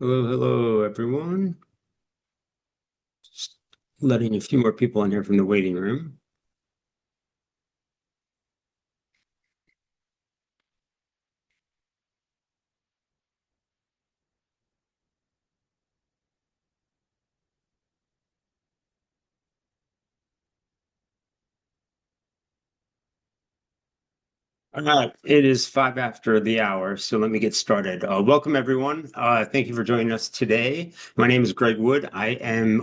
Hello, hello, everyone. Just letting a few more people in here from the waiting room. It is 5 after the hour, so let me get started. Welcome, everyone. Thank you for joining us today. My name is Greg Wood. I am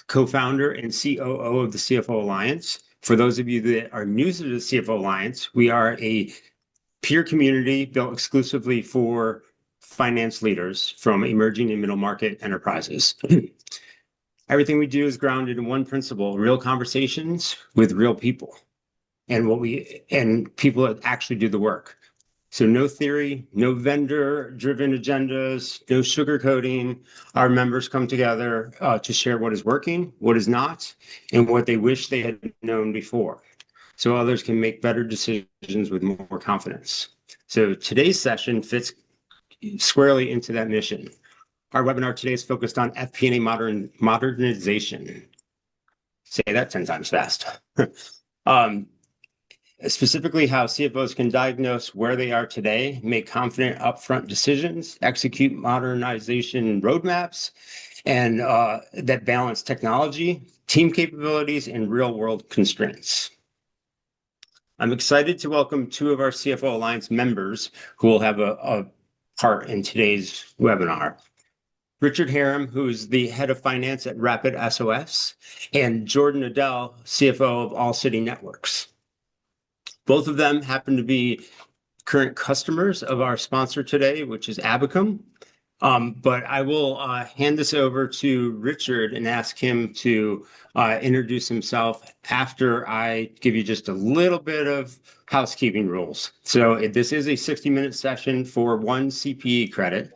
co-founder and COO of the CFO Alliance. For those of you that are new to the CFO Alliance, we are a peer community built exclusively for finance leaders from emerging and middle market enterprises. Everything we do is grounded in one principle: real conversations with real people and people that actually do the work. So no theory, no vendor-driven agendas, no sugarcoating. Our members come together to share what is working, what is not, and what they wish they had known before, so others can make better decisions with more confidence. So today's session fits squarely into that mission. Our webinar today is focused on FP&A modernization. Say that 10 times fast. um, Specifically, how CFOs can diagnose where they are today, make confident upfront decisions, execute modernization roadmaps, and that balance technology, team capabilities, and real-world constraints. I'm excited to welcome two of our CFO Alliance members who will have a part in today's webinar. Richard Harum, who's the head of finance at Rapid SOS, and Jordan Adell, CFO of All City Networks. Both of them happen to be current customers of our sponsor today, which is Abacum. But I will hand this over to Richard and ask him to introduce himself after I give you just a little bit of housekeeping rules. So this is a 60-minute session for one CPE credit.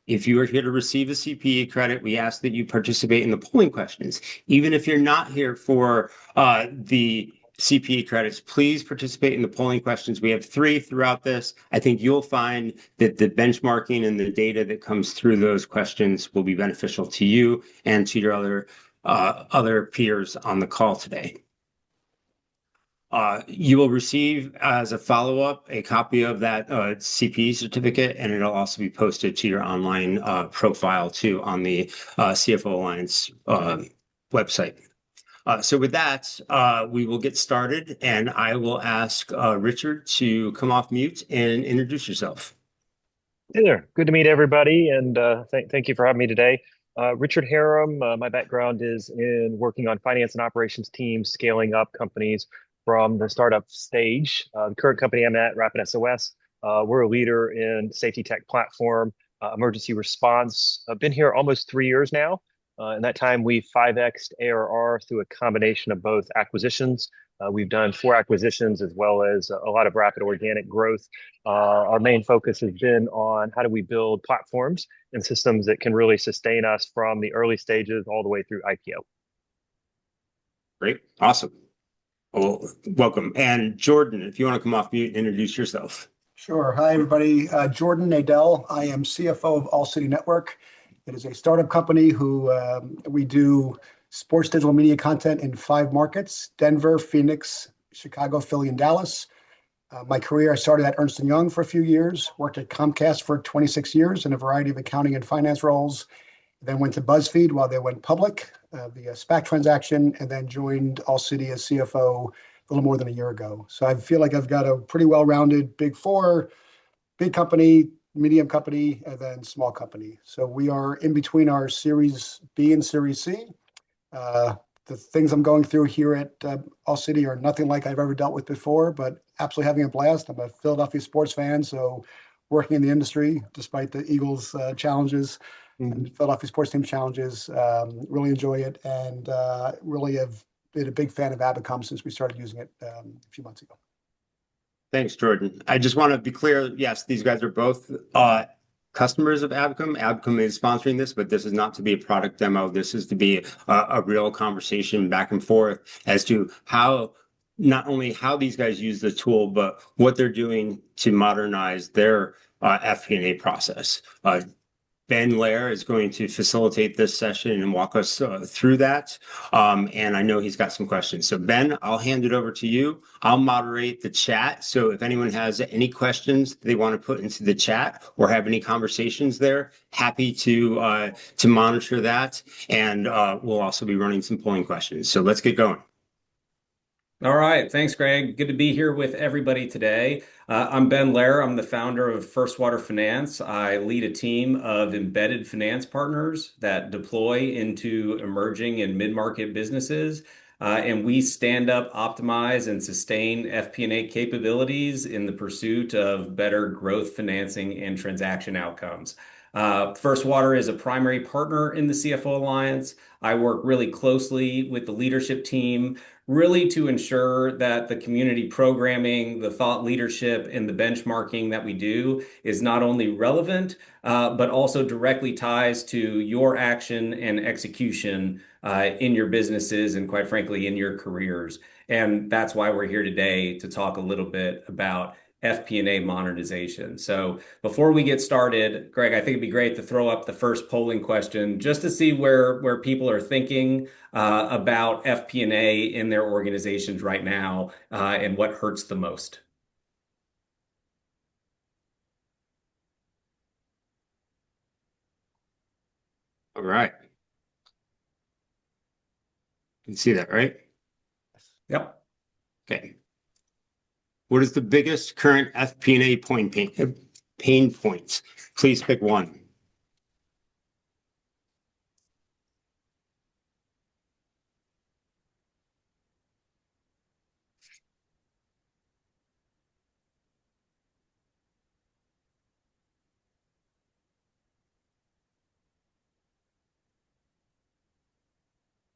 If you are here to receive a CPE credit, we ask that you participate in the polling questions. Even if you're not here for the CPE credits, please participate in the polling questions. We have 3 throughout this. I think you'll find that the benchmarking and the data that comes through those questions will be beneficial to you and to your other peers on the call today. You will receive as a follow-up a copy of that CPE certificate, and it'll also be posted to your online profile too on the CFO Alliance website. So with that, we will get started, and I will ask Richard to come off mute and introduce yourself. Hey there. Good to meet everybody, and thank you for having me today. Richard Harum, my background is in working on finance and operations teams, scaling up companies from the startup stage. The current company I'm at, Rapid SOS, we're a leader in safety tech platform, emergency response. I've been here almost 3 years now. In that time, we've 5x'd ARR through a combination of both acquisitions. We've done 4 acquisitions as well as a lot of rapid organic growth. Our main focus has been on how do we build platforms and systems that can really sustain us from the early stages all the way through IPO. Great. Awesome. Well, welcome. And Jordan, if you want to come off mute and introduce yourself. Sure. Hi, everybody. Jordan Nadell. I am CFO of All City Network. It is a startup company who we do sports digital media content in 5 markets: Denver, Phoenix, Chicago, Philly, and Dallas. My career, I started at Ernst & Young for a few years, worked at Comcast for 26 years in a variety of accounting and finance roles, then went to BuzzFeed while they went public via SPAC transaction, and then joined All City as CFO a little more than a year ago. So I feel like I've got a pretty well-rounded Big Four, big company, medium company, and then small company. So we are in between our Series B and Series C. The things I'm going through here at All City are nothing like I've ever dealt with before, but absolutely having a blast. I'm a Philadelphia sports fan, so working in the industry, despite the Eagles' challenges and Philadelphia sports team challenges, really enjoy it, and really have been a big fan of Abacum since we started using it a few months ago. Thanks, Jordan. I just want to be clear. Yes, these guys are both customers of Abacum. Abacum is sponsoring this, but this is not to be a product demo. This is to be a real conversation back and forth as to how, not only how these guys use the tool, but what they're doing to modernize their FP&A process. Ben Lair is going to facilitate this session and walk us through that. And I know he's got some questions. So Ben, I'll hand it over to you. I'll moderate the chat. So if anyone has any questions they want to put into the chat or have any conversations there, happy to monitor that. And we'll also be running some polling questions. So let's get going. All right. Thanks, Greg. Good to be here with everybody today. I'm Ben Lair. I'm the founder of First Water Finance. I lead a team of embedded finance partners that deploy into emerging and mid-market businesses. And we stand up, optimize, and sustain FP&A capabilities in the pursuit of better growth financing and transaction outcomes. First Water is a primary partner in the CFO Alliance. I work really closely with the leadership team, really to ensure that the community programming, the thought leadership, and the benchmarking that we do is not only relevant, but also directly ties to your action and execution in your businesses and, quite frankly, in your careers. And that's why we're here today to talk a little bit about FP&A monetization. So before we get started, Greg, I think it'd be great to throw up the first polling question just to see where people are thinking about FP&A in their organizations right now and what hurts the most. All right. You can see that, right? Yep. Okay. What is the biggest current FP&A pain points? Please pick one.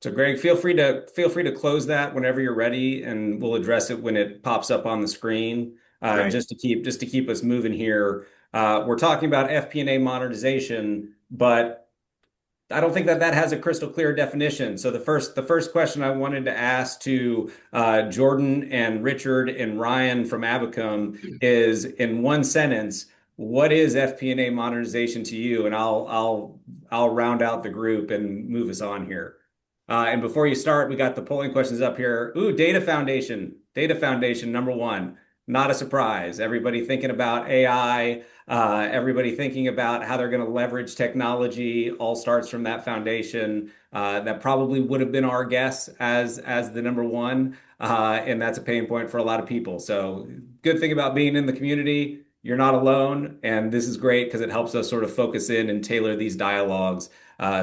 So Greg, feel free to close that whenever you're ready, and we'll address it when it pops up on the screen. Right. Just to keep us moving here. We're talking about FP&A monetization, but I don't think that has a crystal clear definition. So the first question I wanted to ask to Jordan and Richard and Ryan from Abacum is, in one sentence, what is FP&A monetization to you? And I'll round out the group and move us on here. And before you start, we got the polling questions up here. Ooh, data foundation. Data foundation, number one. Not a surprise. Everybody thinking about AI, everybody thinking about how they're going to leverage technology, all starts from that foundation. That probably would have been our guess as the number one. And that's a pain point for a lot of people. So good thing about being in the community, you're not alone. And this is great because it helps us sort of focus in and tailor these dialogues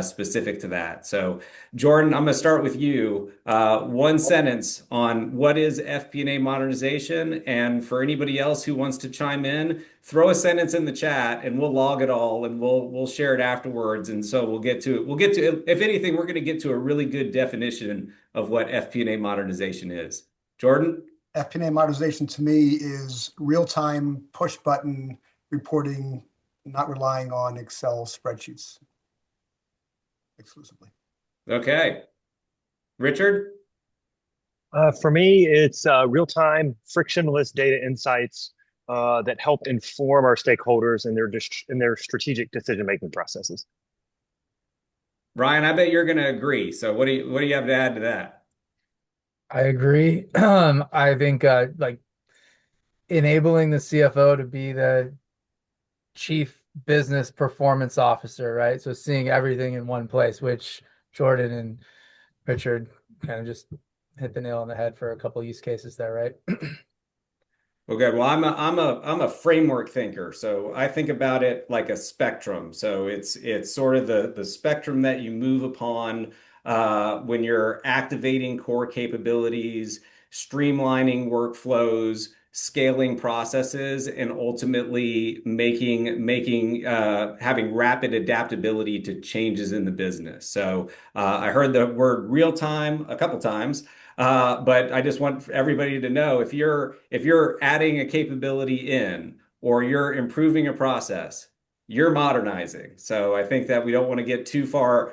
specific to that. So Jordan, I'm going to start with you. One sentence on what is FP&A modernization, and for anybody else who wants to chime in, throw a sentence in the chat, and we'll log it all, and we'll share it afterwards. And so we'll get to if anything, we're going to get to a really good definition of what FP&A modernization is. Jordan? FP&A modernization to me is real-time push button reporting, not relying on Excel spreadsheets exclusively. Okay. Richard? For me, it's real-time, frictionless data insights that help inform our stakeholders in their strategic decision-making processes. Ryan, I bet you're going to agree. So what do you have to add to that? I agree. I think like enabling the CFO to be the chief business performance officer, right? So seeing everything in one place, which Jordan and Richard kind of just hit the nail on the head for a couple use cases there, right? Okay, well, I'm a framework thinker, so I think about it like a spectrum. So it's sort of the spectrum that you move upon when you're activating core capabilities, streamlining workflows, scaling processes, and ultimately having rapid adaptability to changes in the business. So I heard the word real time a couple times. But I just want everybody to know, if you're adding a capability in, or you're improving a process, you're modernizing. So I think that we don't want to get too far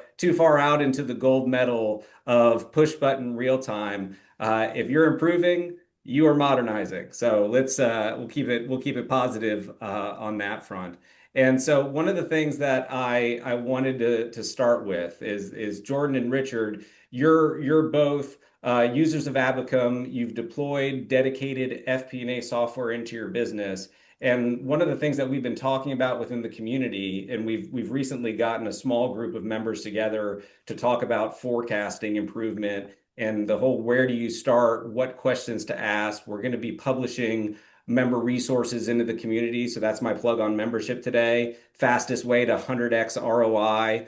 out into the gold medal of push button real time. If you're improving, you are modernizing. So we'll keep it positive on that front. And so one of the things that I wanted to start with is Jordan and Richard, you're both users of Abacum. You've deployed dedicated FP&A software into your business. And one of the things that we've been talking about within the community, and we've recently gotten a small group of members together to talk about forecasting improvement and the whole where do you start, what questions to ask. We're going to be publishing member resources into the community. So that's my plug on membership today. Fastest way to 100x ROI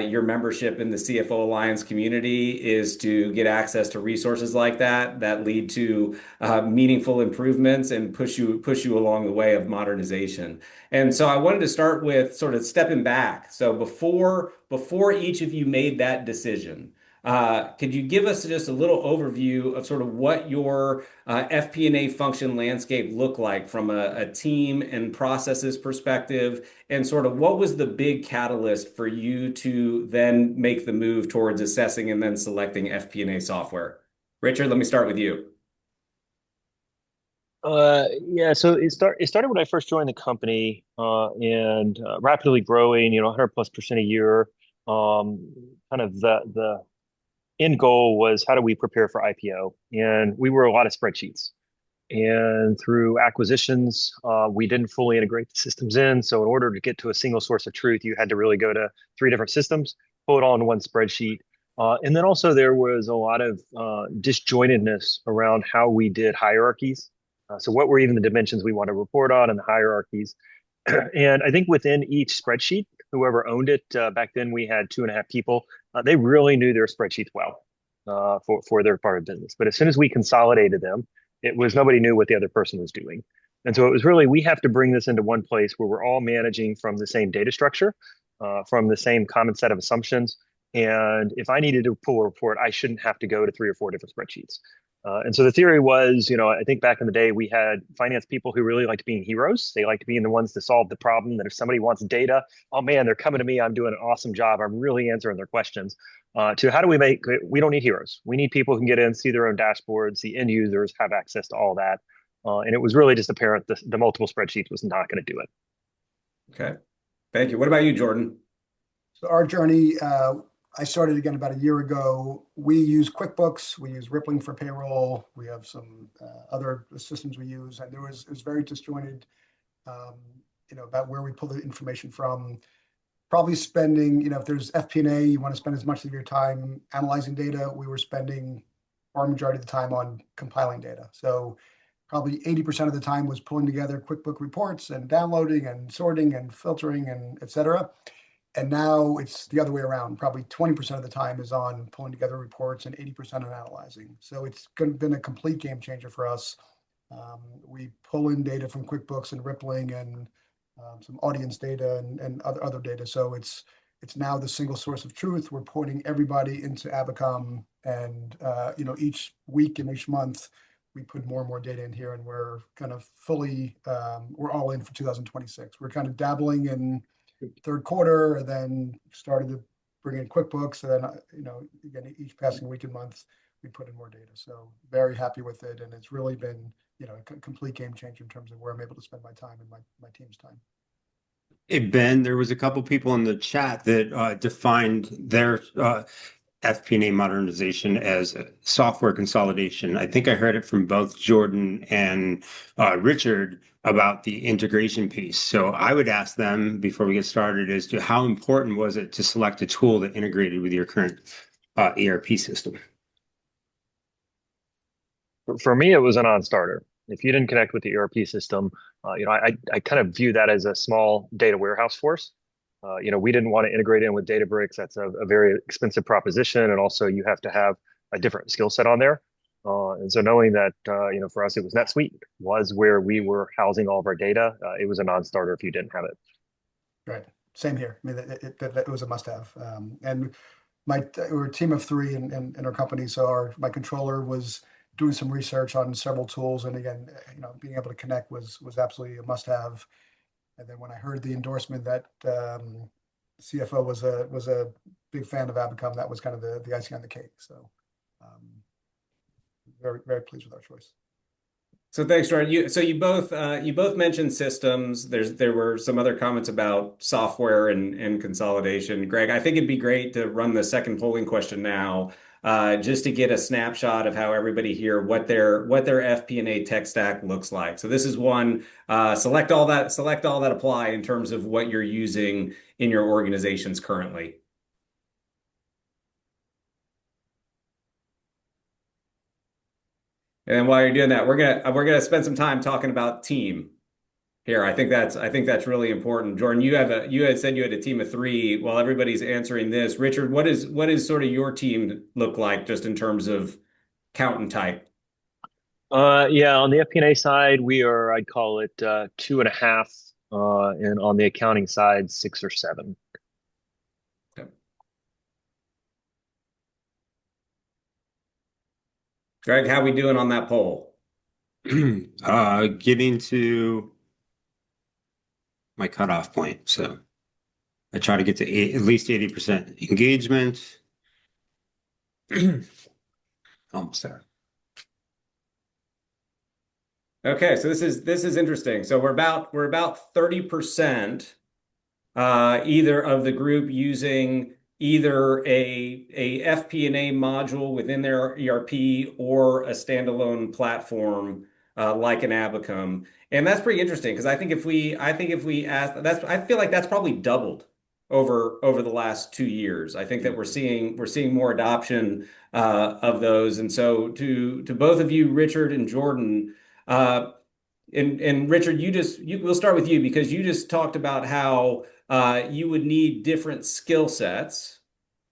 your membership in the CFO Alliance community is to get access to resources like that lead to meaningful improvements and push you along the way of modernization. And so I wanted to start with sort of stepping back. So before each of you made that decision, could you give us just a little overview of sort of what your FP&A function landscape looked like from a team and processes perspective, and sort of what was the big catalyst for you to then make the move towards assessing and then selecting FP&A software? Richard, let me start with you. Yeah, so it started when I first joined the company, and rapidly growing, 100+% a year. Kind of the end goal was how do we prepare for IPO? And we were a lot of spreadsheets. And through acquisitions, we didn't fully integrate the systems in. So in order to get to a single source of truth, you had to really go to 3 different systems, pull it all in one spreadsheet. And then also there was a lot of disjointedness around how we did hierarchies. So what were even the dimensions we want to report on and the hierarchies. And I think within each spreadsheet, whoever owned it, back then we had 2.5 people, they really knew their spreadsheets well for their part of business. But as soon as we consolidated them, it was nobody knew what the other person was doing. And so it was really, we have to bring this into one place where we're all managing from the same data structure, from the same common set of assumptions. And if I needed to pull a report, I shouldn't have to go to 3 or 4 different spreadsheets. And so the theory was, I think back in the day, we had finance people who really liked being heroes. They liked being the ones to solve the problem, that if somebody wants data, oh man, they're coming to me, I'm doing an awesome job, I'm really answering their questions. To how do we don't need heroes. We need people who can get in, see their own dashboards, the end users have access to all that. And it was really just apparent the multiple spreadsheets was not going to do it. Okay, thank you. What about you, Jordan? So our journey, I started again about a year ago. We use QuickBooks, we use Rippling for payroll, we have some other systems we use, and it was very disjointed, about where we pull the information from. Probably spending, if there's FP&A, you want to spend as much of your time analyzing data. We were spending our majority of the time on compiling data. So probably 80% of the time was pulling together QuickBook reports and downloading and sorting and filtering and et cetera. And now it's the other way around. Probably 20% of the time is on pulling together reports and 80% on analyzing. So it's been a complete game changer for us. We pull in data from QuickBooks and Rippling and some audience data and other data. So it's now the single source of truth. We're pointing everybody into Abacum, and each week and each month we put more and more data in here, and we're kind of fully we're all in for 2026. We're kind of dabbling in third quarter, and then started to bring in QuickBooks, and then again each passing week and month we put in more data. So very happy with it, and it's really been a complete game changer in terms of where I'm able to spend my time and my team's time. Hey, Ben, there was a couple people in the chat that defined their FP&A modernization as software consolidation. I think I heard it from both Jordan and Richard about the integration piece. So I would ask them before we get started as to how important was it to select a tool that integrated with your current ERP system? For me, it was a non-starter. If you didn't connect with the ERP system, I kind of view that as a small data warehouse for us. We didn't want to integrate in with Databricks. That's a very expensive proposition, and also you have to have a different skill set on there. And so knowing that, for us, it was NetSuite was where we were housing all of our data. It was a non-starter if you didn't have it. Right. Same here. I mean, it was a must-have. And we're a team of 3 in our company. So my controller was doing some research on several tools, and again, being able to connect was absolutely a must-have. And then when I heard the endorsement that CFO was a big fan of Abacum, that was kind of the icing on the cake. So very, very pleased with our choice. So thanks, Jordan. You both mentioned systems. There were some other comments about software and consolidation. Greg, I think it'd be great to run the second polling question now, just to get a snapshot of how everybody here what their FP&A tech stack looks like. So this is one, select all that apply in terms of what you're using in your organizations currently. And while you're doing that, we're gonna spend some time talking about team here. I think that's really important. Jordan, you had said you had a team of three. While everybody's answering this, Richard, what is sort of your team look like just in terms of count and type? Yeah, on the FP&A side, I'd call it 2.5, and on the accounting side, 6 or 7. Okay. Greg, how we doing on that poll? Getting to my cutoff point. So I try to get to at least 80% engagement. Almost there. Okay, so this is interesting. So we're about 30%, either of the group using either a FP&A module within their ERP or a standalone platform, like an Abacum. And that's pretty interesting because I think if we ask, I feel like that's probably doubled over the last 2 years. I think that we're seeing more adoption, of those. And so to both of you, Richard and Jordan, uh, and Richard, we'll start with you because you just talked about how, you would need different skill sets,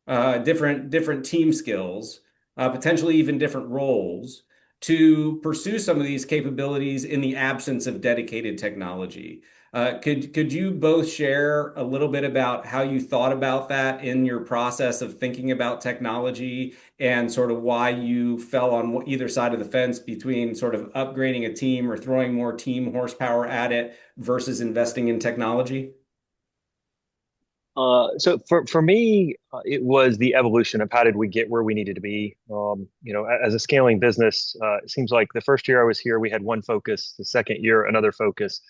different team skills, potentially even different roles to pursue some of these capabilities in the absence of dedicated technology. Could you both share a little bit about how you thought about that in your process of thinking about technology and sort of why you fell on either side of the fence between sort of upgrading a team or throwing more team horsepower at it versus investing in technology? So for me, it was the evolution of how did we get where we needed to be. As a scaling business, it seems like the first year I was here, we had one focus. The second year, another focus.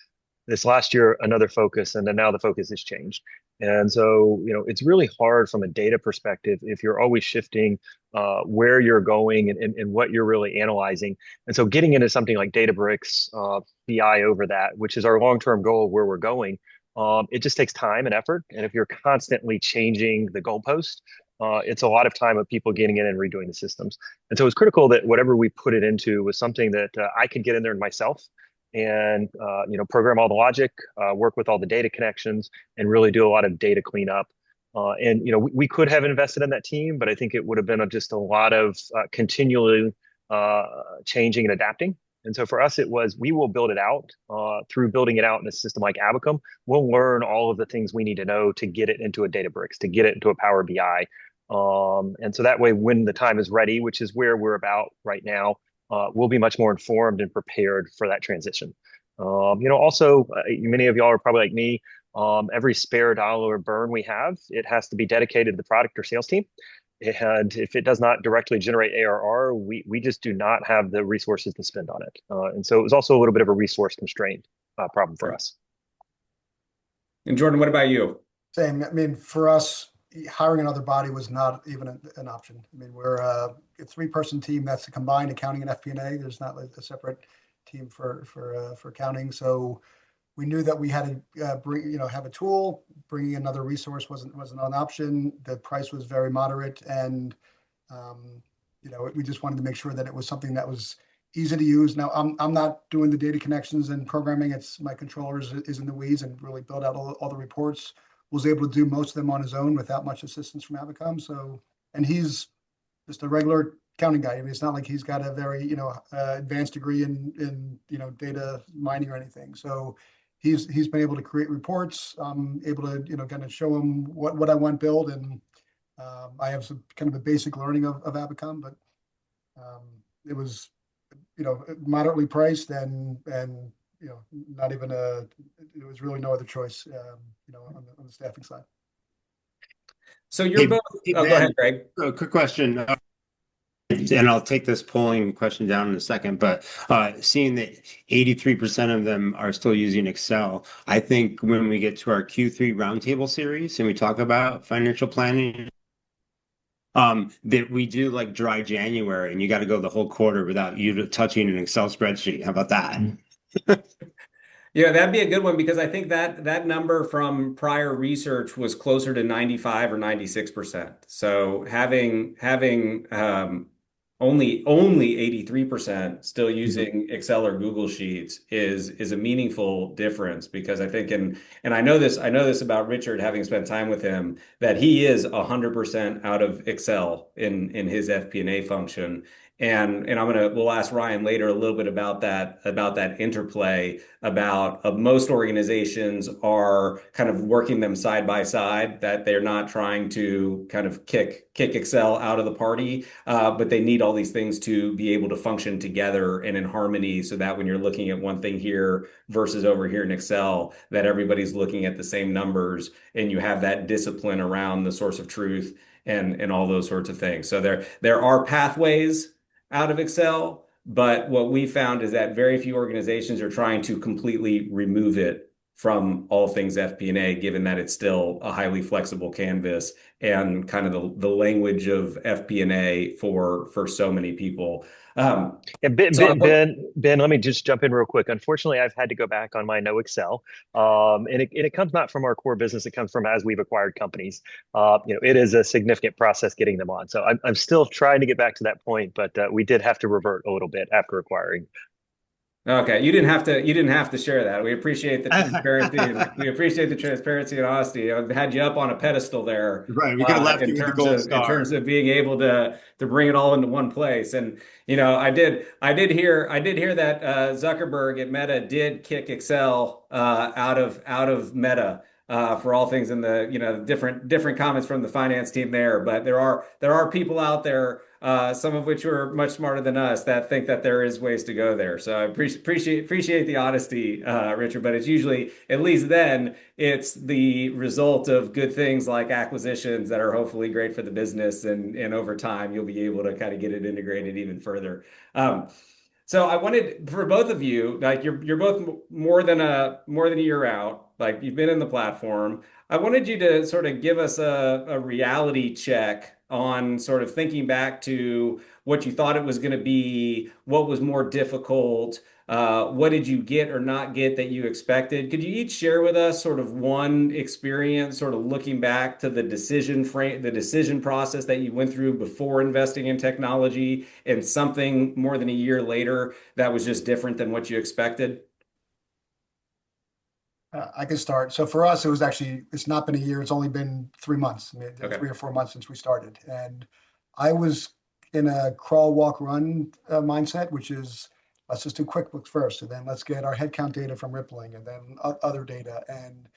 This last year, another focus, and then now the focus has changed. And so, it's really hard from a data perspective if you're always shifting where you're going and what you're really analyzing. And so, getting into something like Databricks, BI over that, which is our long-term goal of where we're going, it just takes time and effort. And if you're constantly changing the goalpost, it's a lot of time of people getting in and redoing the systems. And so it's critical that whatever we put it into was something that I could get in there myself and program all the logic, work with all the data connections, and really do a lot of data cleanup. We could have invested in that team, but I think it would have been just a lot of continually changing and adapting. And so for us, it was we will build it out through building it out in a system like Abacum. We'll learn all of the things we need to know to get it into a Databricks, to get it into a Power BI. And so that way, when the time is ready, which is where we're about right now, we'll be much more informed and prepared for that transition. Also, many of y'all are probably like me. Every spare dollar burn we have, it has to be dedicated to the product or sales team. And if it does not directly generate ARR, we just do not have the resources to spend on it. And so it was also a little bit of a resource constraint problem for us. And Jordan, what about you? Same. I mean, for us, hiring another body was not even an option. I mean, we're a 3-person team that's a combined accounting and FP&A. There's not like a separate team for accounting. So we knew that we had to have a tool. Bringing another resource wasn't an option. The price was very moderate, and we just wanted to make sure that it was something that was easy to use. Now, I'm not doing the data connections and programming. It's my controller is in the weeds and really build out all the reports. Was able to do most of them on his own without much assistance from Abacum. So, and he's just a regular accounting guy. I mean, it's not like he's got a very advanced degree in data mining or anything. So he's been able to create reports. Able to kind of show him what I want built, and I have some kind of a basic learning of Abacum, but it was moderately priced and not even there was really no other choice on the staffing side. So you're both. Hey, Oh, go Ben, ahead, Greg. quick question. And I'll take this polling question down in a second, but seeing that 83% of them are still using Excel, I think when we get to our Q3 roundtable series and we talk about financial planning, that we do like dry January and you got to go the whole quarter without you touching an Excel spreadsheet. How about that? Yeah, that'd be a good one because I think that number from prior research was closer to 95 or 96%. So having only 83% still using Excel or Google Sheets is a meaningful difference because I think and I know this about Richard, having spent time with him, that he is 100% out of Excel in his FP&A function. And we'll ask Ryan later a little bit about that interplay about most organizations are kind of working them side by side, that they're not trying to kind of kick Excel out of the party, but they need all these things to be able to function together and in harmony so that when you're looking at one thing here versus over here in Excel, that everybody's looking at the same numbers and you have that discipline around the source of truth and all those sorts of things. So there are pathways out of Excel, but what we found is that very few organizations are trying to completely remove it from all things FP&A, given that it's still a highly flexible canvas and kind of the language of FP&A for so many people. And Ben, let me just jump in real quick. Unfortunately, I've had to go back on my no Excel, and it comes not from our core business. It comes from as we've acquired companies. It is a significant process getting them on. So I'm still trying to get back to that point, but we did have to revert a little bit after acquiring. Okay, you didn't have to share that. We appreciate the transparency and we appreciate the transparency and honesty. I've had you up on a pedestal there, Right. We could have left you with the gold star. in terms of being able to bring it all into one place. And I did hear that Zuckerberg at Meta did kick Excel out of Meta. For all things in the different comments from the finance team there, but there are people out there, some of which are much smarter than us, that think that there is ways to go there. So I appreciate the honesty, Richard. But it's usually, at least then, it's the result of good things like acquisitions that are hopefully great for the business, and over time you'll be able to kind of get it integrated even further. So I wanted for both of you, like you're both more than a year out, like you've been in the platform. I wanted you to sort of give us a reality check on sort of thinking back to what you thought it was going to be, what was more difficult, what did you get or not get that you expected? Could you each share with us sort of one experience, sort of looking back to the decision process that you went through before investing in technology, and something more than a year later that was just different than what you expected? I can start. So for us, it's not been a year. It's only been 3 months, Okay. 3 or 4 months since we started. And I was in a crawl, walk, run mindset, which is let's just do QuickBooks first, and then let's get our headcount data from Rippling, and then other data. And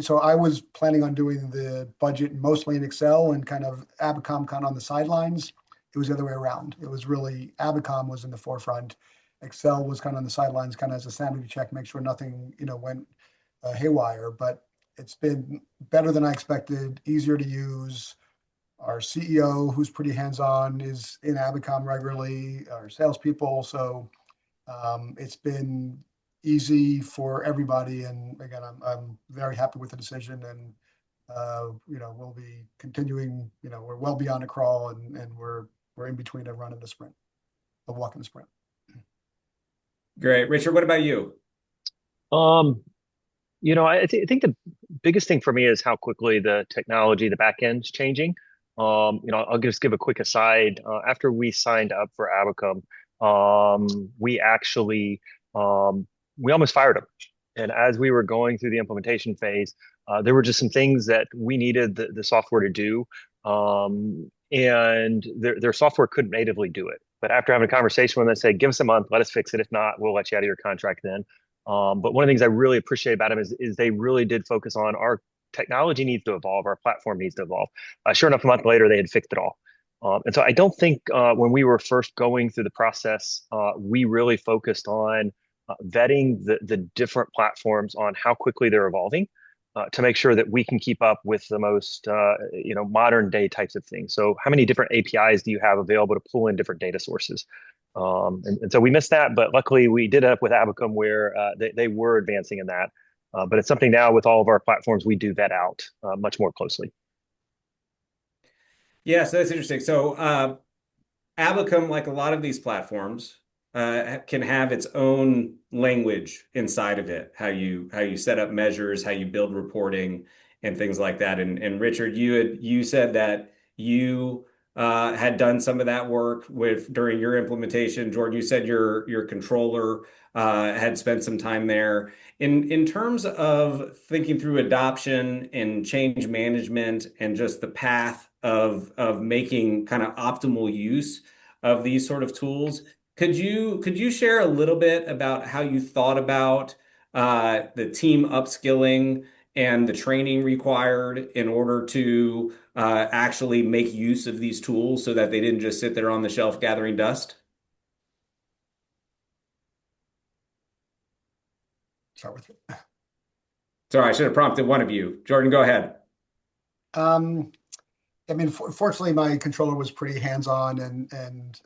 so I was planning on doing the budget mostly in Excel and kind of Abacom kind of on the sidelines. It was the other way around. It was really Abacom was in the forefront. Excel was kind of on the sidelines, kind of as a sanity check, make sure nothing, went haywire. But it's been better than I expected, easier to use. Our CEO, who's pretty hands-on, is in Abacom regularly. Our salespeople, so it's been easy for everybody. And again, I'm very happy with the decision, and we'll be continuing. We're well beyond a crawl, and we're in between a run and a sprint, a walk and a sprint. Great. Richard, what about you? I think the biggest thing for me is how quickly the technology, the back end's changing. I'll just give a quick aside. After we signed up for Abacom, we actually we almost fired them. And as we were going through the implementation phase, there were just some things that we needed the software to do, and their software couldn't natively do it. But after having a conversation with them, they said, "Give us a month, let us fix it. If not, we'll let you out of your contract then." But one of the things I really appreciate about them is they really did focus on our technology needs to evolve, our platform needs to evolve. Sure enough, a month later, they had fixed it all. And so I don't think when we were first going through the process, we really focused on vetting the different platforms on how quickly they're evolving. to make sure that we can keep up with the most modern day types of things. So how many different APIs do you have available to pull in different data sources? And so we missed that, but luckily we did it up with Abacum where they were advancing in that. But it's something now with all of our platforms, we do vet out much more closely. Yeah, so that's interesting. So Abacum, like a lot of these platforms, can have its own language inside of it. How you set up measures, how you build reporting, and things like that. And Richard, you said that you had done some of that work with during your implementation. Jordan, you said your controller had spent some time there. In terms of thinking through adoption and change management and just the path of making kind of optimal use of these sort of tools, could you share a little bit about how you thought about the team upskilling and the training required in order to actually make use of these tools so that they didn't just sit there on the shelf gathering dust? Start with it. Sorry, I should have prompted one of you. Jordan, go ahead. I mean, fortunately, my controller was pretty hands-on and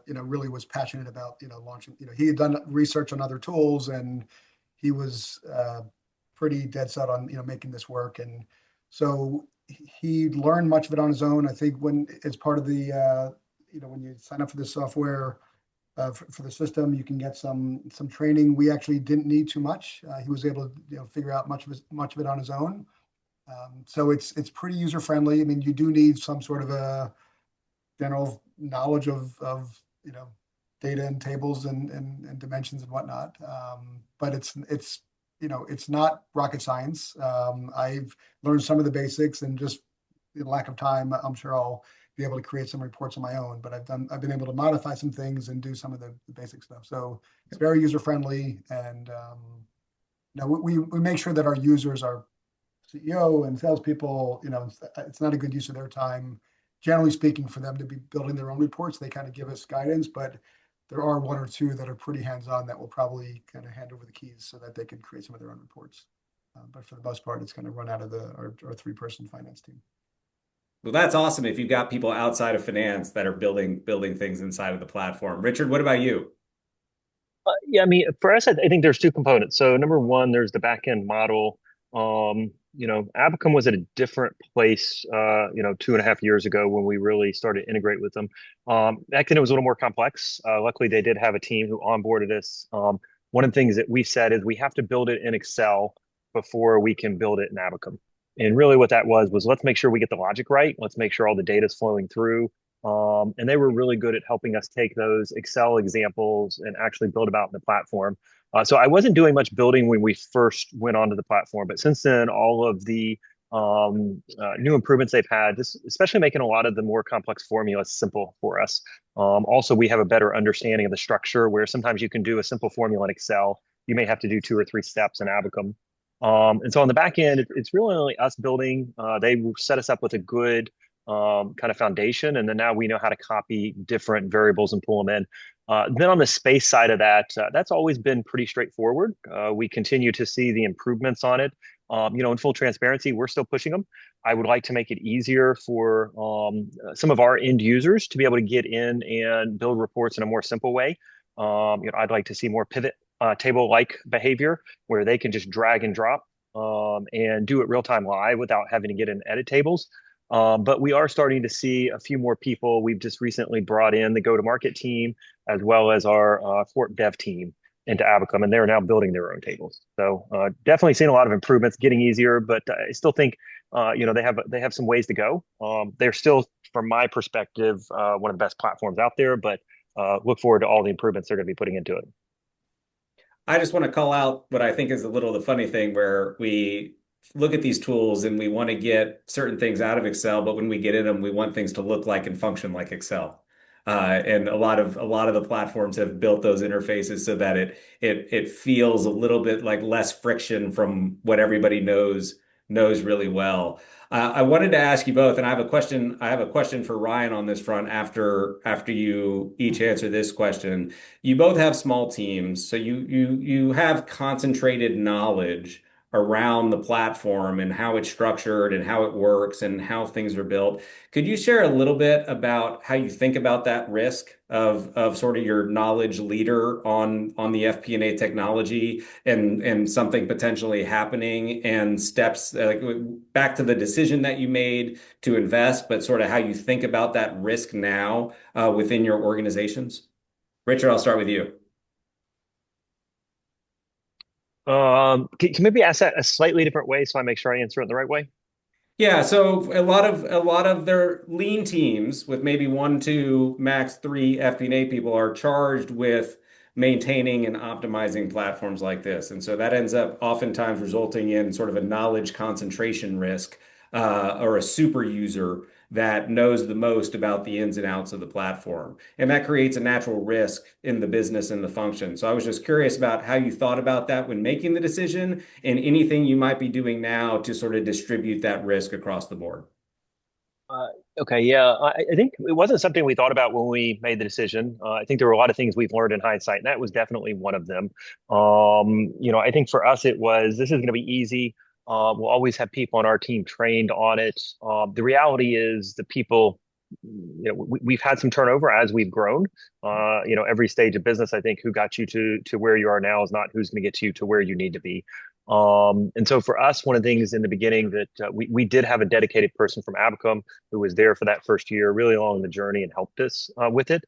really was passionate about launching. He had done research on other tools, and he was pretty dead set on making this work. And so he learned much of it on his own. I think when as part of the when you sign up for this software for the system, you can get some training. We actually didn't need too much. He was able to figure out much of it on his own. So it's pretty user friendly. I mean, you do need some sort of a general knowledge of data and tables and dimensions and whatnot. But it's not rocket science. I've learned some of the basics, and just in lack of time, I'm sure I'll be able to create some reports on my own. But I've been able to modify some things and do some of the basic stuff. So it's very user friendly, and we make sure that our users are CEO and salespeople, it's not a good use of their time, generally speaking, for them to be building their own reports. They kind of give us guidance, but there are one or two that are pretty hands-on that will probably kind of hand over the keys so that they can create some of their own reports. But for the most part, it's going to run out of our three-person finance team. Well, that's awesome if you've got people outside of finance that are building things inside of the platform. Richard, what about you? Yeah, I mean, for us, I think there's two components. So number one, there's the back end model. Abacum was at a different place, 2.5 years ago when we really started to integrate with them. Back then it was a little more complex. Luckily, they did have a team who onboarded us. One of the things that we said is we have to build it in Excel before we can build it in Abacum. And really what that was let's make sure we get the logic right. Let's make sure all the data is flowing through. And they were really good at helping us take those Excel examples and actually build them out in the platform. So I wasn't doing much building when we first went onto the platform, but since then, all of the new improvements they've had, especially making a lot of the more complex formulas simple for us. Also, we have a better understanding of the structure where sometimes you can do a simple formula in Excel. You may have to do 2 or 3 steps in Abacum. And so on the back end, it's really only us building. They set us up with a good kind of foundation, and then now we know how to copy different variables and pull them in. Then on the space side of that, that's always been pretty straightforward. We continue to see the improvements on it. In full transparency, we're still pushing them. I would like to make it easier for some of our end users to be able to get in and build reports in a more simple way. I'd like to see more pivot table-like behavior where they can just drag and drop and do it real-time live without having to get in edit tables. But we are starting to see a few more people. We've just recently brought in the go-to-market team as well as our Fort Dev team into Abacum, and they're now building their own tables. So definitely seeing a lot of improvements, getting easier, but I still think they have some ways to go. They're still, from my perspective, one of the best platforms out there, but look forward to all the improvements they're going to be putting into it. I just want to call out what I think is a little the funny thing where we look at these tools and we want to get certain things out of Excel, but when we get in them, we want things to look like and function like Excel. And a lot of the platforms have built those interfaces so that it feels a little bit like less friction from what everybody knows really well. I wanted to ask you both, and I have a question for Ryan on this front after you each answer this question. You both have small teams, so you have concentrated knowledge around the platform and how it's structured and how it works and how things are built. Could you share a little bit about how you think about that risk of sort of your knowledge leader on the FP&A technology and something potentially happening and steps like back to the decision that you made to invest, but sort of how you think about that risk now within your organizations? Richard, I'll start with you. Can you maybe ask that a slightly different way so I make sure I answer it the right way? Yeah, so a lot of their lean teams with maybe one, two, max three FP&A people are charged with maintaining and optimizing platforms like this. And so that ends up oftentimes resulting in sort of a knowledge concentration risk or a super user that knows the most about the ins and outs of the platform. And that creates a natural risk in the business and the function. So I was just curious about how you thought about that when making the decision and anything you might be doing now to sort of distribute that risk across the board. Uh, okay, yeah, I think it wasn't something we thought about when we made the decision. I think there were a lot of things we've learned in hindsight, and that was definitely one of them. I think for us it was this is going to be easy. We'll always have people on our team trained on it. The reality is the people, we've had some turnover as we've grown. Every stage of business, I think, who got you to where you are now is not who's going to get you to where you need to be. And so for us, one of the things in the beginning that we did have a dedicated person from Abacum who was there for that first year, really along the journey and helped us with it.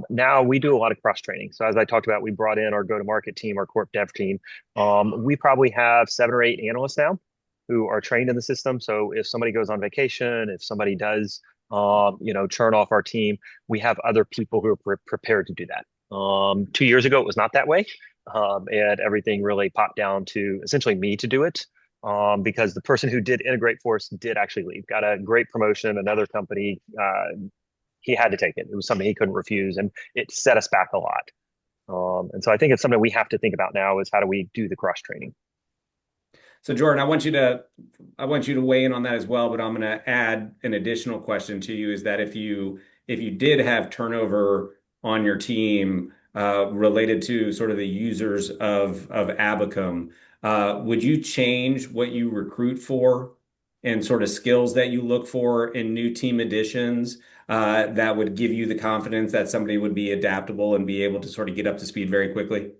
Now we do a lot of cross training. So as I talked about, we brought in our go-to-market team, our corp dev team. We probably have 7 or 8 analysts now who are trained in the system. So if somebody goes on vacation, if somebody does, churn off our team, we have other people who are prepared to do that. 2 years ago, it was not that way. And everything really popped down to essentially me to do it because the person who did integrate for us did actually leave, got a great promotion, another company. He had to take it. It was something he couldn't refuse, and it set us back a lot. And so I think it's something we have to think about now is how do we do the cross training? So Jordan, I want you to weigh in on that as well, but I'm going to add an additional question to you is that if you did have turnover on your team related to sort of the users of Abacum, would you change what you recruit for and sort of skills that you look for in new team additions that would give you the confidence that somebody would be adaptable and be able to sort of get up to speed very quickly?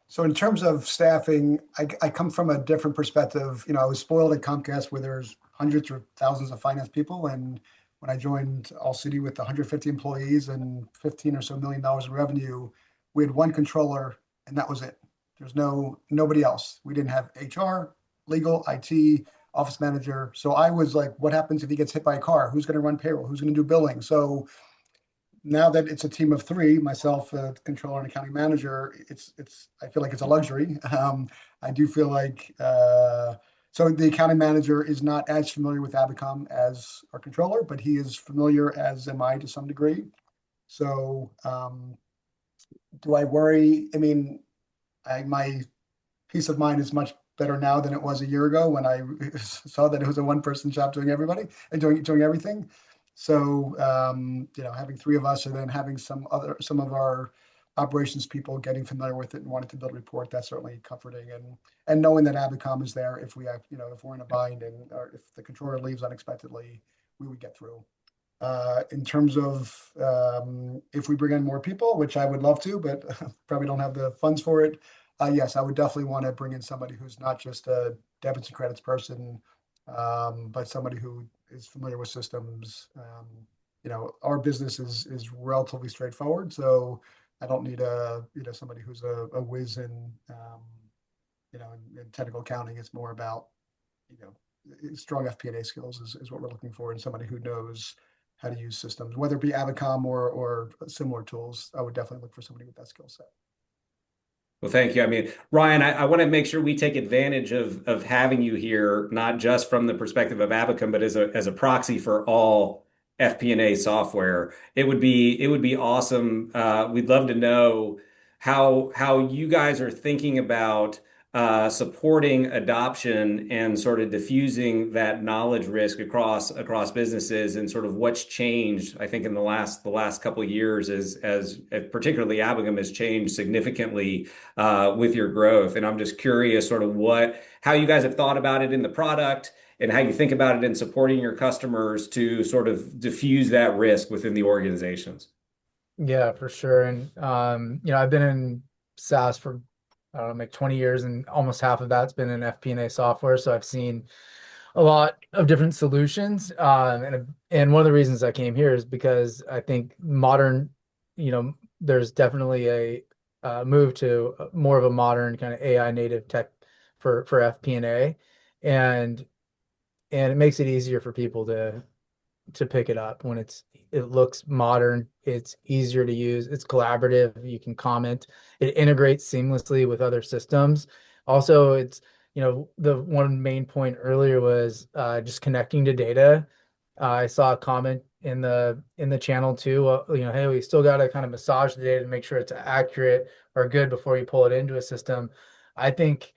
So in terms of staffing, I come from a different perspective. I was spoiled at Comcast where there's hundreds or thousands of finance people. And when I joined All City with 150 employees and $15 million or so in revenue, we had one controller and that was it. There's nobody else. We didn't have HR, legal, IT, office manager. So I was like, what happens if he gets hit by a car? Who's going to run payroll? Who's going to do billing? So now that it's a team of 3, myself, a controller and accounting manager, I feel like it's a luxury. I do feel like so the accounting manager is not as familiar with Abacum as our controller, but he is familiar, as am I to some degree. So do I worry? I mean, my peace of mind is much better now than it was a year ago when I saw that it was a one-person shop doing everybody and doing everything. So having 3 of us and then having some of our operations people getting familiar with it and wanting to build a report, that's certainly comforting. And knowing that Abacum is there if we have, if we're in a bind or if the controller leaves unexpectedly, we would get through. In terms of if we bring in more people, which I would love to, but probably don't have the funds for it. Yes, I would definitely want to bring in somebody who's not just a debits and credits person, but somebody who is familiar with systems. Our business is relatively straightforward, so I don't need somebody who's a whiz in in technical accounting. It's more about strong FP&A skills is what we're looking for, and somebody who knows how to use systems, whether it be Avacom or similar tools. I would definitely look for somebody with that skill set. Well, thank you. I mean, Ryan, I want to make sure we take advantage of having you here, not just from the perspective of Abacum, but as a proxy for all FP&A software. It would be awesome. We'd love to know how you guys are thinking about supporting adoption and sort of diffusing that knowledge risk across businesses, and sort of what's changed, I think, in the last couple of years, as particularly Abacum has changed significantly with your growth. And I'm just curious sort of how you guys have thought about it in the product, and how you think about it in supporting your customers to sort of diffuse that risk within the organizations. Yeah, for sure. And I've been in SaaS for I don't know, like 20 years, and almost half of that's been in FP&A software. So I've seen a lot of different solutions. And one of the reasons I came here is because I think there's definitely a move to more of a modern kind of AI native tech for FP&A, and it makes it easier for people to pick it up when it looks modern, it's easier to use, it's collaborative, you can comment, it integrates seamlessly with other systems. Also, it's the one main point earlier was just connecting to data. I saw a comment in the channel too, hey, we still got to kind of massage the data to make sure it's accurate or good before you pull it into a system. I think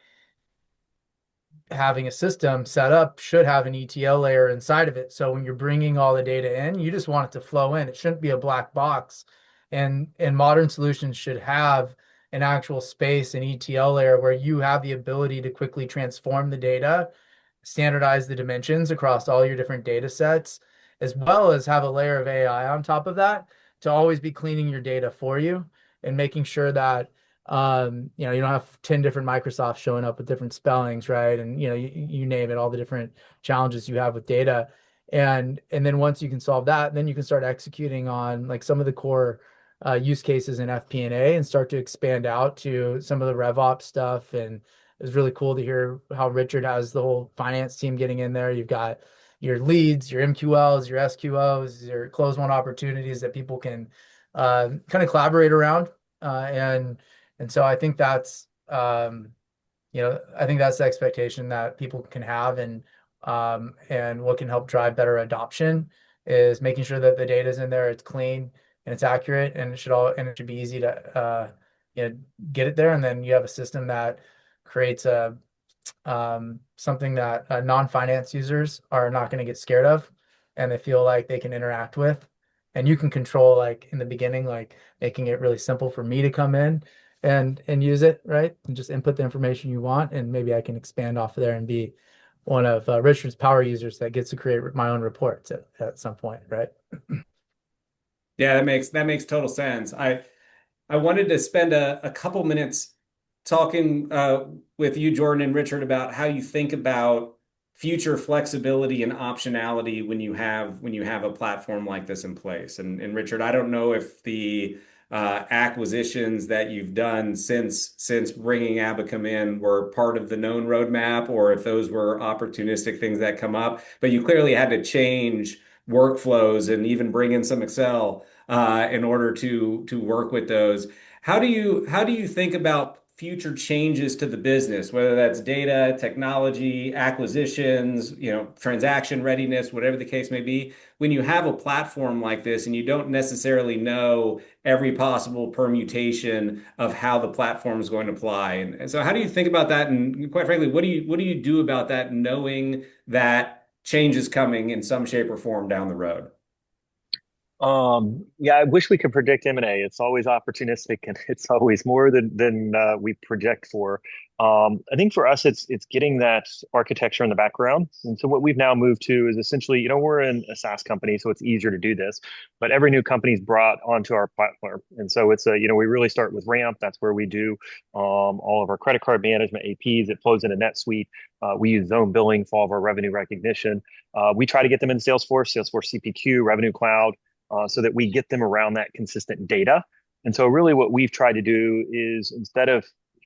having a system set up should have an ETL layer inside of it. So when you're bringing all the data in, you just want it to flow in. It shouldn't be a black box. And modern solutions should have an actual space, an ETL layer where you have the ability to quickly transform the data, standardize the dimensions across all your different data sets, as well as have a layer of AI on top of that to always be cleaning your data for you and making sure that you don't have 10 different Microsofts showing up with different spellings, right? And you name it, all the different challenges you have with data. And then once you can solve that, then you can start executing on like some of the core use cases in FP&A and start to expand out to some of the RevOps stuff. And it's really cool to hear how Richard has the whole finance team getting in there. You've got your leads, your MQLs, your SQOs, your close one opportunities that people can kind of collaborate around. And so I think that's the expectation that people can have, and what can help drive better adoption is making sure that the data is in there, it's clean and it's accurate, and it should be easy to get it there. And then you have a system that creates something that non-finance users are not going to get scared of, and they feel like they can interact with. And you can control, like in the beginning, like making it really simple for me to come in and use it, right? And just input the information you want, and maybe I can expand off of there and be one of Richard's power users that gets to create my own reports at some point, right? Yeah, that makes total sense. I wanted to spend a couple minutes talking with you, Jordan and Richard, about how you think about future flexibility and optionality when you have a platform like this in place. And Richard, I don't know if the acquisitions that you've done since bringing Abacum in were part of the known roadmap, or if those were opportunistic things that come up. But you clearly had to change workflows and even bring in some Excel in order to work with those. How do you think about future changes to the business, whether that's data, technology, acquisitions, transaction readiness, whatever the case may be, when you have a platform like this and you don't necessarily know every possible permutation of how the platform is going to apply? And so how do you think about that? And quite frankly, what do you do about that, knowing that change is coming in some shape or form down the road? Yeah, I wish we could predict M&A. It's always opportunistic, and it's always more than we project for. I think for us, it's getting that architecture in the background. And so what we've now moved to is essentially, we're in a SaaS company, so it's easier to do this. But every new company is brought onto our platform, and so it's we really start with Ramp. That's where we do all of our credit card management, APs. It flows into NetSuite. We use zone billing for all of our revenue recognition. We try to get them in Salesforce CPQ, Revenue Cloud, so that we get them around that consistent data. And so really what we've tried to do is, instead of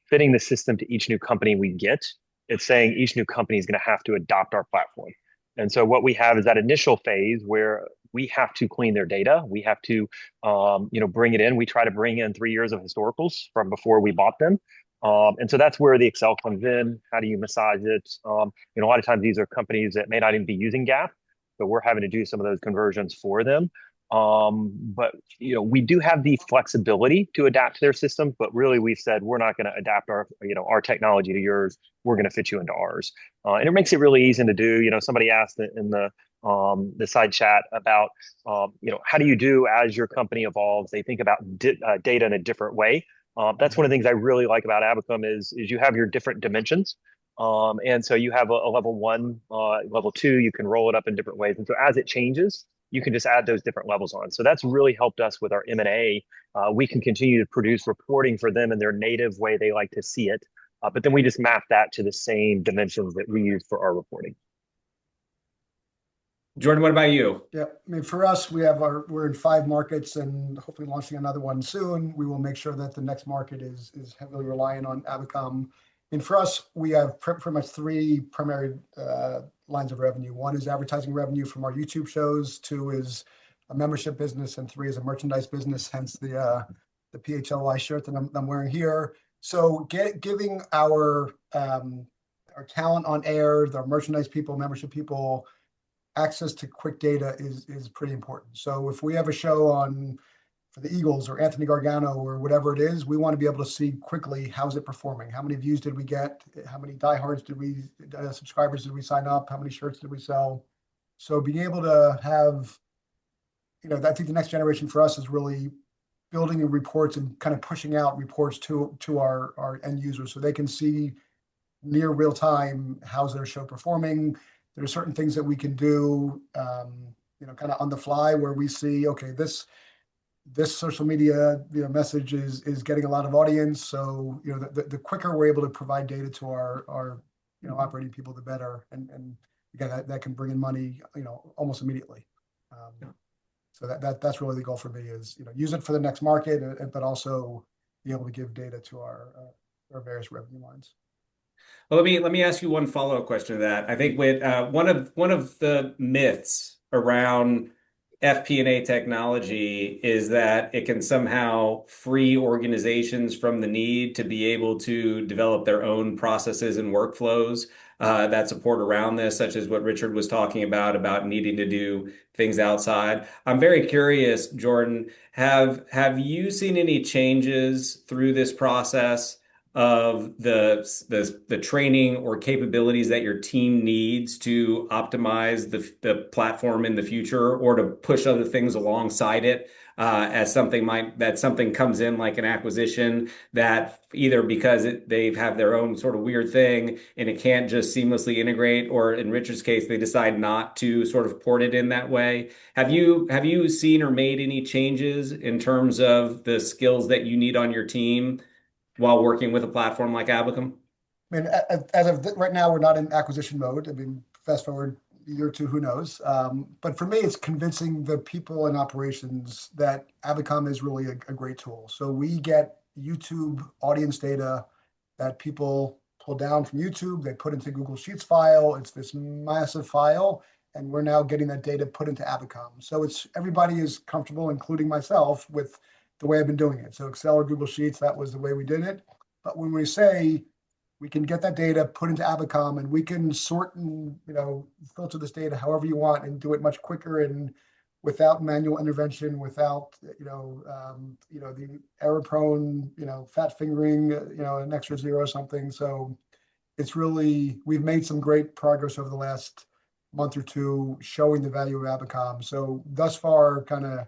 fitting the system to each new company we get, it's saying each new company is going to have to adopt our platform. And so what we have is that initial phase where we have to clean their data. We have to, bring it in. We try to bring in 3 years of historicals from before we bought them. And so that's where the Excel comes in. How do you massage it? A lot of times these are companies that may not even be using GAAP, but we're having to do some of those conversions for them. But we do have the flexibility to adapt to their system, but really we've said we're not going to adapt our technology to yours. We're going to fit you into ours. And it makes it really easy to do. Somebody asked in the side chat about how do you do as your company evolves? They think about data in a different way. That's one of the things I really like about Abacum is you have your different dimensions. And so you have a level 1, level 2, you can roll it up in different ways. And so as it changes, you can just add those different levels on. So that's really helped us with our M&A. We can continue to produce reporting for them in their native way they like to see it. But then we just map that to the same dimensions that we use for our reporting. Jordan, what about you? Yeah, I mean, for us, we're in 5 markets and hopefully launching another one soon. We will make sure that the next market is heavily reliant on Abacum. And for us, we have pretty much 3 primary lines of revenue. 1 is advertising revenue from our YouTube shows, 2 is a membership business, and 3 is a merchandise business, hence the PHLY shirt that I'm wearing here. So giving our talent on air, our merchandise people, membership people, access to quick data is pretty important. So if we have a show on for the Eagles or Anthony Gargano or whatever it is, we want to be able to see quickly how's it performing, how many views did we get, how many diehards subscribers did we sign up, how many shirts did we sell. So being able to have, I think the next generation for us is really building reports and kind of pushing out reports to our end users so they can see near real time how's their show performing. There are certain things that we can do, kind of on the fly where we see, okay, this social media message is getting a lot of audience. So the quicker we're able to provide data to our operating people, the better. And again, that can bring in money almost immediately. So that's really the goal for me is use it for the next market, but also be able to give data to our various revenue lines. Well, let me ask you one follow-up question to that. I think with one of the myths around FP&A technology is that it can somehow free organizations from the need to be able to develop their own processes and workflows that support around this, such as what Richard was talking about needing to do things outside. I'm very curious, Jordan, have you seen any changes through this process of the training or capabilities that your team needs to optimize the platform in the future or to push other things alongside it as something comes in like an acquisition that either because they have their own sort of weird thing and it can't just seamlessly integrate, or in Richard's case, they decide not to sort of port it in that way. Have you seen or made any changes in terms of the skills that you need on your team while working with a platform like Abacum? I mean, as of right now, we're not in acquisition mode. I mean, fast forward a year or two, who knows? But for me, it's convincing the people in operations that Abacum is really a great tool. So we get YouTube audience data that people pull down from YouTube, they put into Google Sheets file. It's this massive file, and we're now getting that data put into Abacum. So everybody is comfortable, including myself, with the way I've been doing it. So Excel or Google Sheets, that was the way we did it. But when we say we can get that data put into Abacum and we can sort and filter this data however you want and do it much quicker and without manual intervention, without the error prone fat fingering an extra zero or something. So it's really, we've made some great progress over the last month or two showing the value of Abacum. So thus far, kind of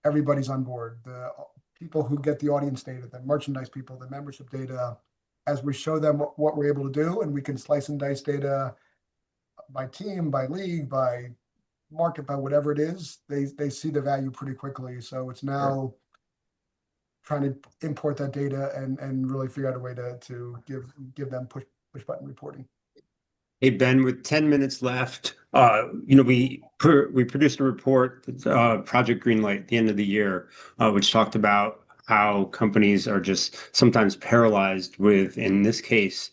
everybody's on board. The people who get the audience data, the merchandise people, the membership data, as we show them what we're able to do, and we can slice and dice data by team, by league, by market, by whatever it is, they see the value pretty quickly. So it's now trying to import that data and really figure out a way to give them push button reporting. Hey, Ben, with 10 minutes left, we produced a report, Project Greenlight, at the end of the year, which talked about how companies are just sometimes paralyzed with, in this case,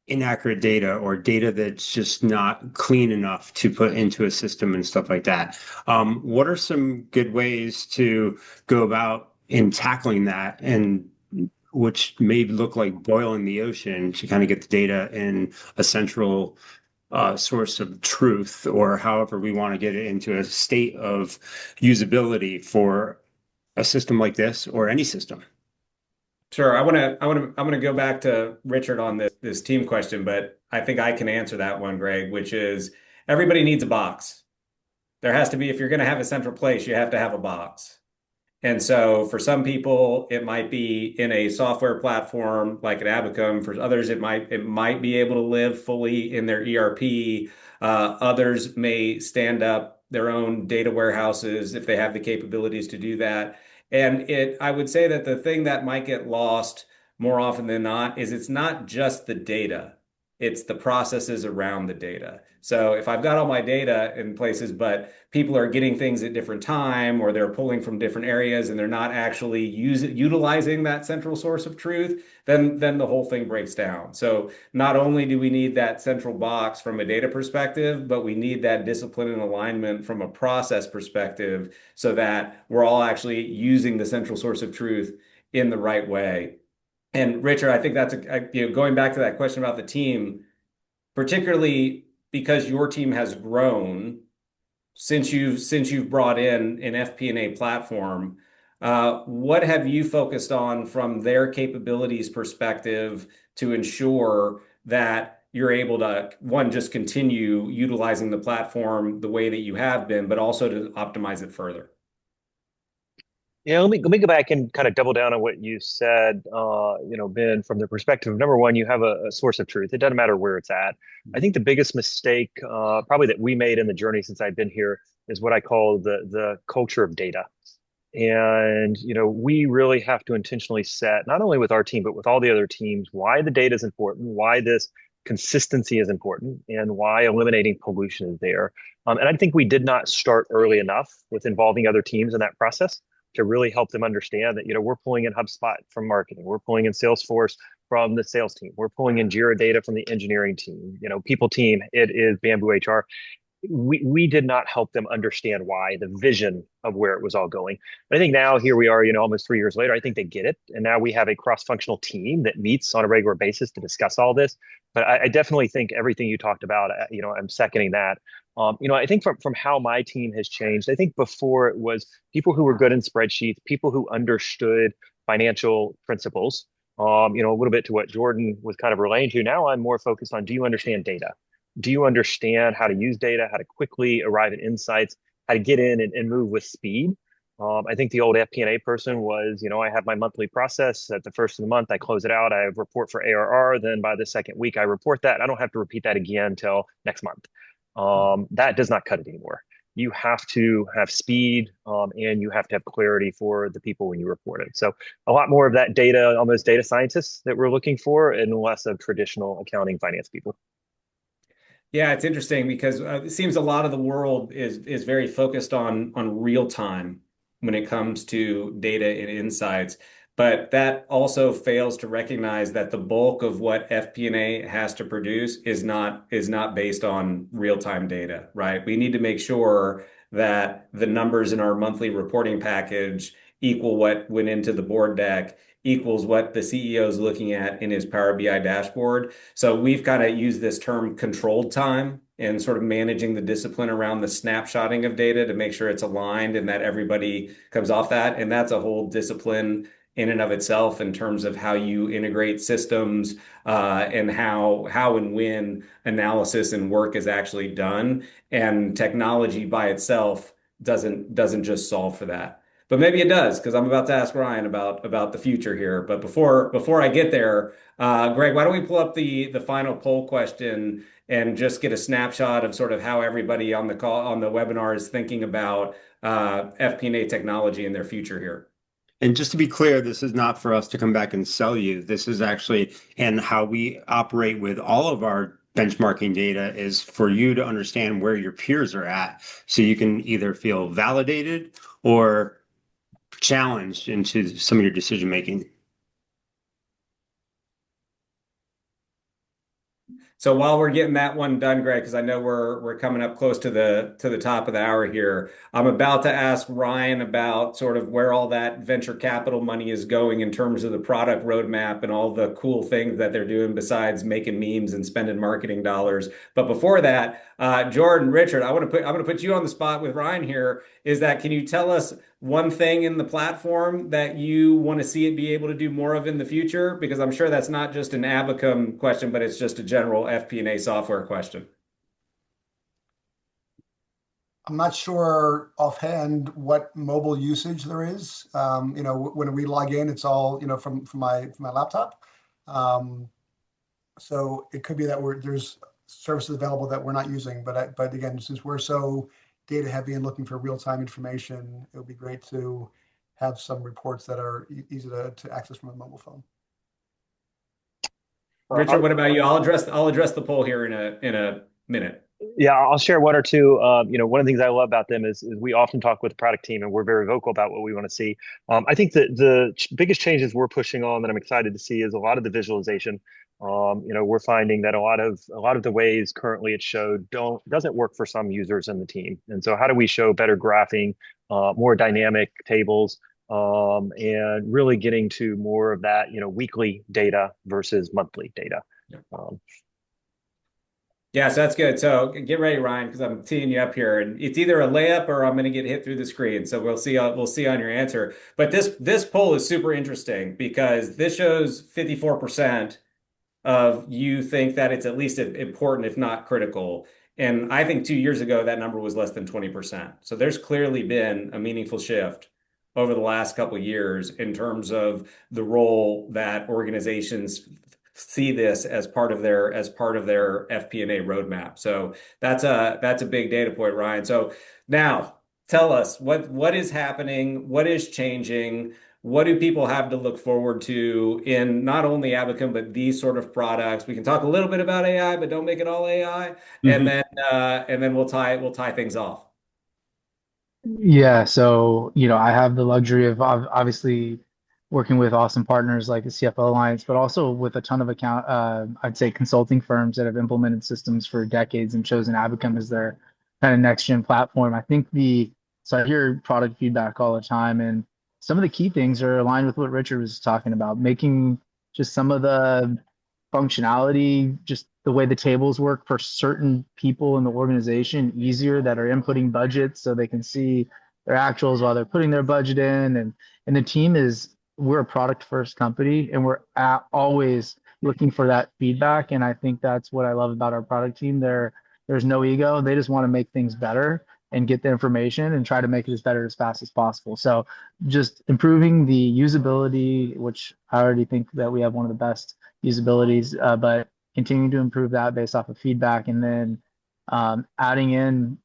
inaccurate data or data that's just not clean enough to put into a system and stuff like that. What are some good ways to go about in tackling that, and which may look like boiling the ocean to kind of get the data in a central source of truth, or however we want to get it into a state of usability for a system like this or any system? Sure. I'm gonna go back to Richard on this team question, but I think I can answer that one, Greg, which is everybody needs a box. There has to be, if you're going to have a central place, you have to have a box. And so for some people, it might be in a software platform like an Abacum. For others, it might be able to live fully in their ERP. Others may stand up their own data warehouses if they have the capabilities to do that. And I would say that the thing that might get lost more often than not is it's not just the data, it's the processes around the data. So if I've got all my data in places, but people are getting things at different time, or they're pulling from different areas and they're not actually utilizing that central source of truth, then the whole thing breaks down. So not only do we need that central box from a data perspective, but we need that discipline and alignment from a process perspective so that we're all actually using the central source of truth in the right way. And Richard, I think that's going back to that question about the team, particularly because your team has grown since you've brought in an FP&A platform. What have you focused on from their capabilities perspective to ensure that you're able to, one, just continue utilizing the platform the way that you have been, but also to optimize it further? Yeah, let me go back and kind of double down on what you said, Ben, from the perspective of number one, you have a source of truth. It doesn't matter where it's at. I think the biggest mistake, probably that we made in the journey since I've been here, is what I call the culture of data. And we really have to intentionally set, not only with our team, but with all the other teams, why the data is important, why this consistency is important, and why eliminating pollution is there. And I think we did not start early enough with involving other teams in that process to really help them understand that we're pulling in HubSpot from marketing, we're pulling in Salesforce from the sales team, we're pulling in Jira data from the engineering team, people team, it is Bamboo HR. We did not help them understand why, the vision of where it was all going. But I think now here we are, almost 3 years later, I think they get it. And now we have a cross-functional team that meets on a regular basis to discuss all this. But I definitely think everything you talked about, I'm seconding that. I think from how my team has changed, I think before it was people who were good in spreadsheets, people who understood financial principles, a little bit to what Jordan was kind of relaying to. Now I'm more focused on, do you understand data? Do you understand how to use data, how to quickly arrive at insights, how to get in and move with speed? I think the old FP&A person was, I have my monthly process at the first of the month, I close it out, I report for ARR, then by the second week I report that. I don't have to repeat that again until next month. That does not cut it anymore. You have to have speed, and you have to have clarity for the people when you report it. So a lot more of that data, almost data scientists that we're looking for, and less of traditional accounting finance people. Yeah, it's interesting because it seems a lot of the world is very focused on real time when it comes to data and insights, but that also fails to recognize that the bulk of what FP&A has to produce is not based on real time data, right? We need to make sure that the numbers in our monthly reporting package equal what went into the board deck, equals what the CEO is looking at in his Power BI dashboard. So we've kind of used this term controlled time and sort of managing the discipline around the snapshotting of data to make sure it's aligned and that everybody comes off that. And that's a whole discipline in and of itself in terms of how you integrate systems, and how and when analysis and work is actually done. And technology by itself doesn't just solve for that. But maybe it does, because I'm about to ask Ryan about the future here. But before I get there, Greg, why don't we pull up the final poll question and just get a snapshot of sort of how everybody on the call on the webinar is thinking about FP&A technology in their future here. And just to be clear, this is not for us to come back and sell you. This is actually, and how we operate with all of our benchmarking data is for you to understand where your peers are at. So you can either feel validated or challenged into some of your decision making. So while we're getting that one done, Greg, because I know we're coming up close to the top of the hour here, I'm about to ask Ryan about sort of where all that venture capital money is going in terms of the product roadmap and all the cool things that they're doing besides making memes and spending marketing dollars. But before that, Jordan, Richard, I'm gonna put you on the spot with Ryan here. Is that can you tell us one thing in the platform that you want to see it be able to do more of in the future? Because I'm sure that's not just an Abacum question, but it's just a general FP&A software question. I'm not sure offhand what mobile usage there is. When we log in, it's all from my laptop. So it could be that there's services available that we're not using. But again, since we're so data heavy and looking for real time information, it would be great to have some reports that are easy to access from a mobile phone. Richard, what about you? I'll address the poll here in a minute. Yeah, I'll share one or two. One of the things I love about them is we often talk with the product team and we're very vocal about what we want to see. I think that the biggest changes we're pushing on that I'm excited to see is a lot of the visualization. We're finding that a lot of the ways currently it's showed doesn't work for some users in the team. And so how do we show better graphing, more dynamic tables, and really getting to more of that, weekly data versus monthly data. Yeah. Yeah, so that's good. So get ready, Ryan, because I'm teeing you up here, and it's either a layup or I'm going to get hit through the screen. So we'll see. We'll see on your answer. But this poll is super interesting because this shows 54% of you think that it's at least important, if not critical. And I think 2 years ago that number was less than 20%. So there's clearly been a meaningful shift over the last couple of years in terms of the role that organizations see this as part of their FP&A roadmap. So that's a big data point, Ryan. So now tell us what is happening, what is changing, what do people have to look forward to in not only Abacum but these sort of products. We can talk a little bit about AI, but don't make it all AI, and then we'll tie things off. Yeah, so I have the luxury of obviously working with awesome partners like the CFO Alliance, but also with a ton of I'd say consulting firms that have implemented systems for decades and chosen Abacum as their kind of next gen platform. So I hear product feedback all the time, and some of the key things are aligned with what Richard was talking about, making just some of the functionality, just the way the tables work for certain people in the organization easier that are inputting budgets so they can see their actuals while they're putting their budget in. And the team we're a product first company and we're always looking for that feedback. And I think that's what I love about our product team. There's no ego. They just want to make things better and get the information and try to make it as better as fast as possible. So just improving the usability, which I already think that we have one of the best usabilities, but continuing to improve that based off of feedback, and then adding in,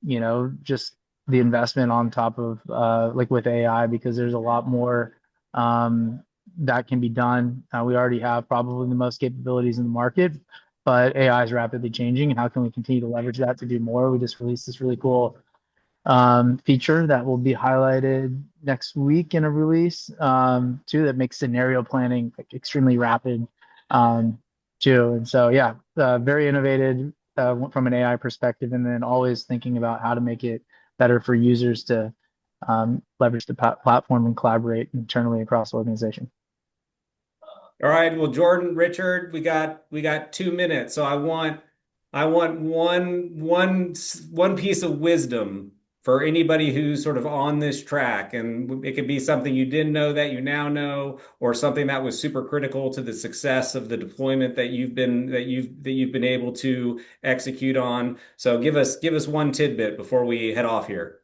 just the investment on top of like with AI, because there's a lot more that can be done. We already have probably the most capabilities in the market, but AI is rapidly changing, and how can we continue to leverage that to do more? We just released this really cool feature that will be highlighted next week in a release too, that makes scenario planning extremely rapid too. And so very innovative from an AI perspective, and then always thinking about how to make it better for users to leverage the platform and collaborate internally across the organization. All right. Well, Jordan, Richard, we got 2 minutes. So I want one piece of wisdom for anybody who's sort of on this track, and it could be something you didn't know that you now know, or something that was super critical to the success of the deployment that you've been able to execute on. So give us one tidbit before we head off here.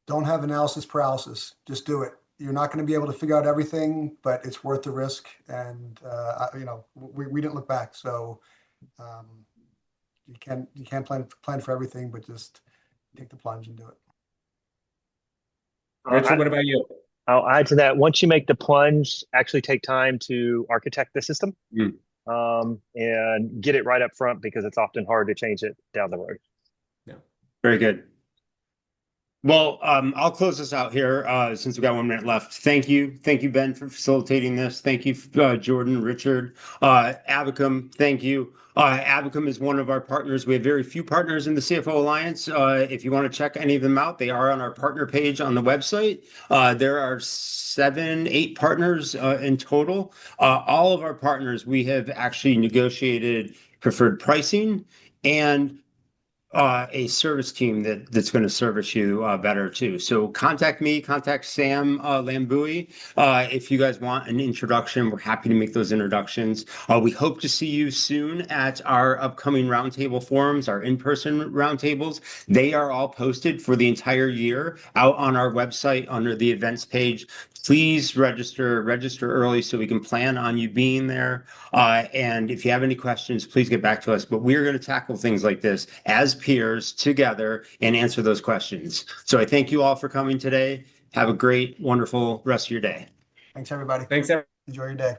Don't have analysis paralysis. Just do it. You're not going to be able to figure out everything, but it's worth the risk. And we didn't look back, so you can't plan for everything, but just take the plunge and do it. Richard, what about you? I'll add to that. Once you make the plunge, actually take time to architect the system and get it right up front, because it's often hard to change it down the road. Yeah, very good. Well, I'll close this out here since we've got 1 minute left. Thank you. Thank you, Ben, for facilitating this. Thank you, Jordan, Richard, Abacum. Thank you. Abacum is one of our partners. We have very few partners in the CFO Alliance. If you want to check any of them out, they are on our partner page on the website. There are 7, 8 partners in total. All of our partners, we have actually negotiated preferred pricing and a service team that's going to service you better too. So contact me, contact Sam Lambui. If you guys want an introduction, we're happy to make those introductions. We hope to see you soon at our upcoming roundtable forums, our in-person roundtables. They are all posted for the entire year out on our website under the events page. Please register early so we can plan on you being there. And if you have any questions, please get back to us. But we're going to tackle things like this as peers together and answer those questions. So I thank you all for coming today. Have a great, wonderful rest of your day. Thanks, everybody. Thanks, everyone. Enjoy your day.